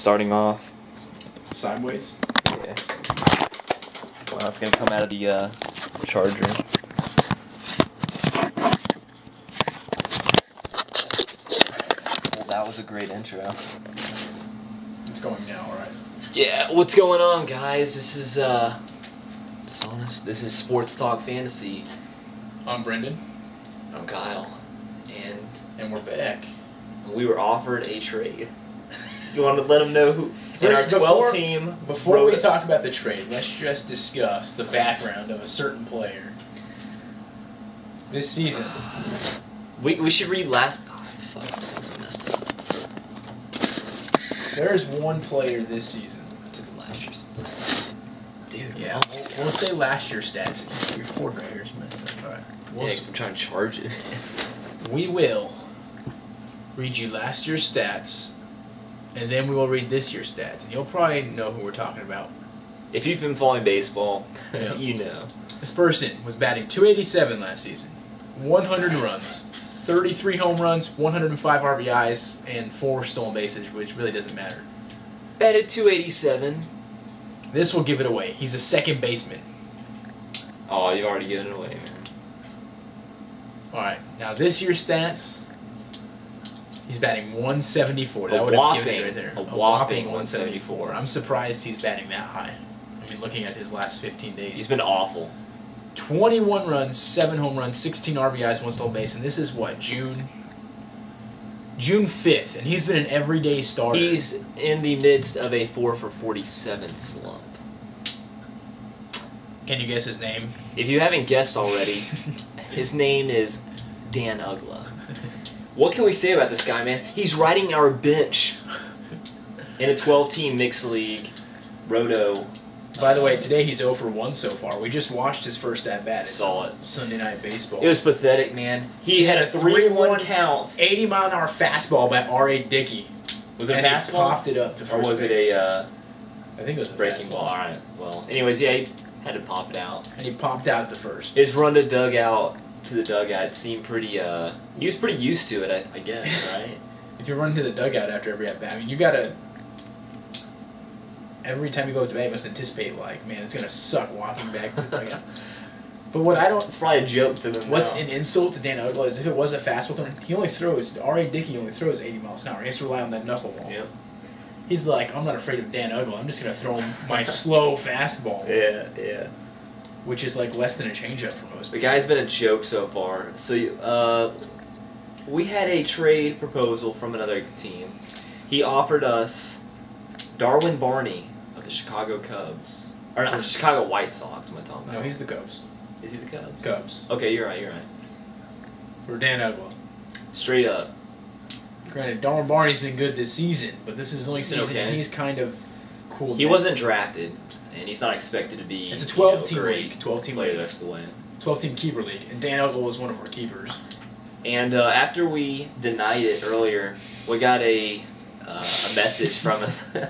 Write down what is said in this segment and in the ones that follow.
starting off. Sideways? Yeah. Well, that's gonna come out of the charger. Well, that was a great intro. It's going now, alright. Yeah, what's going on, guys? This is This is Sports Talk Fantasy. I'm Brendan. I'm Kyle, And we're back. we were offered a trade. You want to let them know who? In our First, 12 team. Before we talk about the trade, let's just discuss the background of a certain player. This season. We should read last. Oh, fuck, this thing's messed up. There's one player this season. To the last year's. Dude, Yeah. We'll say last year's stats. Your cord right here is messed up. Alright. Yeah, 'cause I'm trying to charge it. We will read you last year's stats, and then we will read this year's stats. And you'll probably know who we're talking about. If you've been following baseball, Yeah. you know. This person was batting .287 last season, 100 runs, 33 home runs, 105 RBIs, and 4 stolen bases, which really doesn't matter. Batted .287. This will give it away. He's a second baseman. Oh, you've already given it away, man. All right, now this year's stats. He's batting .174. That A would have given it whopping- right there. a whopping .174. I'm surprised he's batting that high. I mean, looking at his last 15 days. He's been awful. 21 runs, 7 home runs, 16 RBIs, 1 stolen base, and this is what, June 5th, and he's been an everyday starter. He's in the midst of a 4 for 47 slump. Can you guess his name? If you haven't guessed already, his name is Dan Ugla. What can we say about this guy, man? He's riding our bench in a 12-team mixed league, Roto. By the way, today he's 0 for 1 so far. We just watched his first at-bat. Saw it. Sunday Night Baseball. It was pathetic, man. He had a 3-1 count. 80-mile-an-hour fastball by R.A. Dickey. Was it a And he fastball? popped it up to first Or was it base. a I think it was a breaking fastball. ball? Alright, well. Anyways, yeah, he had to pop it out. And he popped out to first. His run to the dugout seemed pretty, he was pretty used to it, I guess, right? If you run to the dugout after every at-bat, I mean, you gotta... Every time you go to bat, you must anticipate, like, man, it's gonna suck walking back to the dugout. But what I don't... It's probably a joke to them What's now. an insult to Dan Ugla is if it was a fastball throw, he only throws, R.A. Dickey only throws 80 miles an hour. He has to rely on that knuckleball. Yep. He's like, I'm not afraid of Dan Ugla. I'm just going to throw him my slow fastball, Yeah. which is like less than a changeup for most The people. guy's been a joke so far. So, we had a trade proposal from another team. He offered us Darwin Barney of the Chicago Cubs. Or not, the Chicago White Sox, am I talking about? No, he's the Cubs. Is he the Cubs? Cubs. Okay, you're right. For Dan Ugla. Straight up. Granted, Darwin Barney's been good this season, but this is his only He's been season, okay. and he's kind of cool. He wasn't drafted, and he's not expected to be. It's a 12-team great league. 12-team player league. the rest of the way. 12-team keeper league, and Dan Ugla was one of our keepers. And after we denied it earlier, we got a message from him.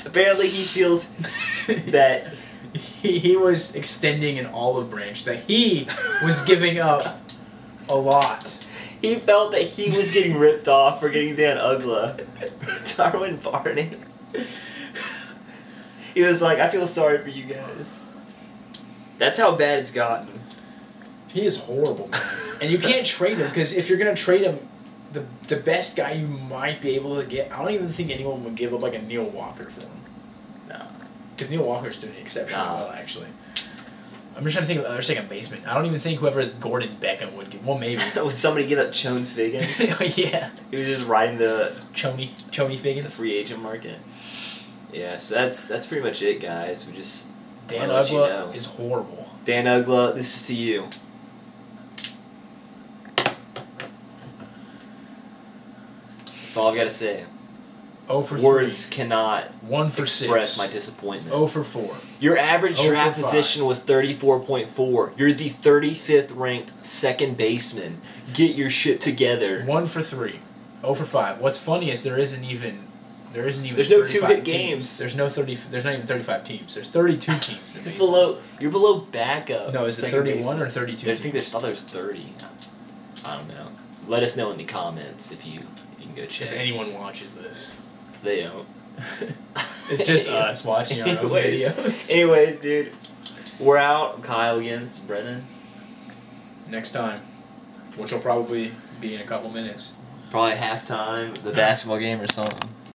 Apparently, he feels that He was extending an olive branch that he was giving up a lot. he felt that he was getting ripped off for getting Dan Ugla, Darwin Barney. He was like, "I feel sorry for you guys." That's how bad it's gotten. He is horrible, man. And you can't trade him because if you're gonna trade him, the best guy you might be able to get, I don't even think anyone would give up like a Neil Walker for him. No. Because Neil Walker's doing exceptionally Nah. well, actually. I'm just trying to think of other second baseman. I don't even think whoever is Gordon Beckham would give. Well, maybe. Would somebody give up Chone Figgins? Yeah. He was just riding the Choney the Figgins. free agent market. Yeah, so that's pretty much it, guys. We just Dan wanna let you Ugla know. is horrible. Dan Ugla, this is to you. That's all I've got to say. 0 for Words 3. cannot 1 for express 6. my disappointment. 0 for 4. Your average 0 for draft 5. position was 34.4. You're the 35th ranked second baseman. Get your shit together. 1 for 3. 0 for 5. What's funny is there isn't even There's no 35 two-hit teams. games. There's no 30. There's not even 35 teams. There's 32 teams. In baseball. You're below backup. No, is it second 31 baseman. or 32? I think there's 30. I don't know. Let us know in the comments if you can go check. If anyone watches this. They don't. It's just us watching our own Anyways. videos. Anyways, dude, we're out. Kyle against Brennan. Next time, which will probably be in a couple minutes. Probably halftime of the basketball game or something.